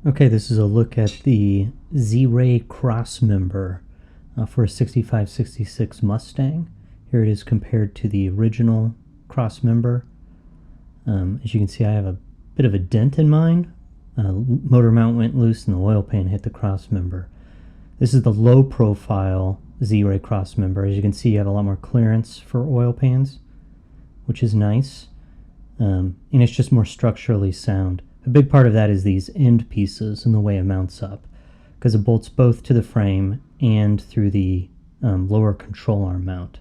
Okay, this is a look at the ZRay Crossmember for a 6566 Mustang. Here it is compared to the original Crossmember. As you can see, I have a bit of a dent in mine. Motor mount went loose and the oil pan hit the Crossmember. This is the low profile ZRay Crossmember. As you can see, you have a lot more clearance for oil pans, which is nice. And it's just more structurally sound. A big part of that is these end pieces and the way it mounts up, because it bolts both to the frame and through the lower control arm mount.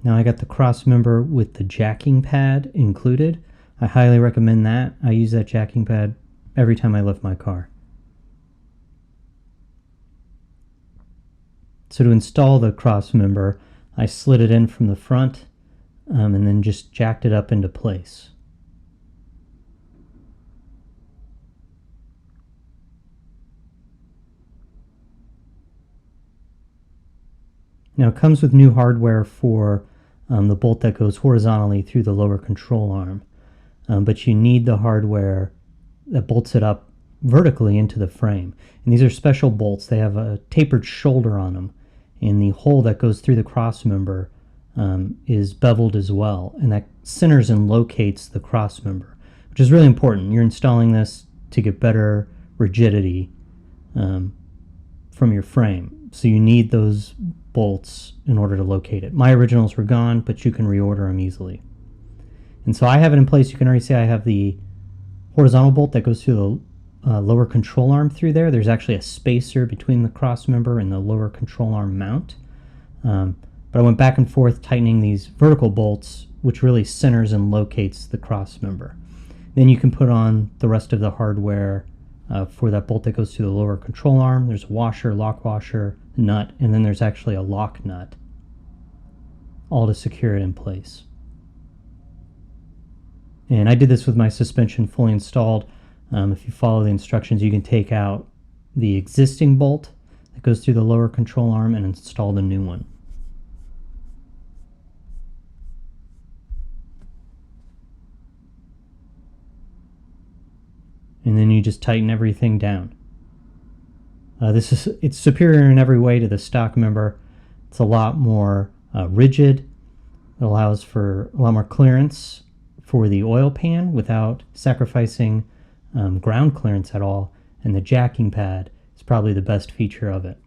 Now I got the Crossmember with the jacking pad included. I highly recommend that. I use that jacking pad every time I lift my car. So to install the Crossmember, I slid it in from the front and then just jacked it up into place. Now it comes with new hardware for the bolt that goes horizontally through the lower control arm, but you need the hardware that bolts it up vertically into the frame. And these are special bolts. They have a tapered shoulder on them, and the hole that goes through the Crossmember is beveled as well, and that centers and locates the Crossmember, which is really important. You're installing this to get better rigidity from your frame, so you need those bolts in order to locate it. My originals were gone, but you can reorder them easily. And so I have it in place. You can already see I have the horizontal bolt that goes through the lower control arm through there. There's actually a spacer between the Crossmember and the lower control arm mount. But I went back and forth tightening these vertical bolts, which really centers and locates the Crossmember. Then you can put on the rest of the hardware for that bolt that goes through the lower control arm. There's a washer, lock washer, nut, and then there's actually a lock nut, all to secure it in place. And I did this with my suspension fully installed. If you follow the instructions, you can take out the existing bolt that goes through the lower control arm and install the new one. And then you just tighten everything down. It's superior in every way to the stock member. It's a lot more rigid. It allows for a lot more clearance for the oil pan without sacrificing ground clearance at all, and the jacking pad is probably the best feature of it.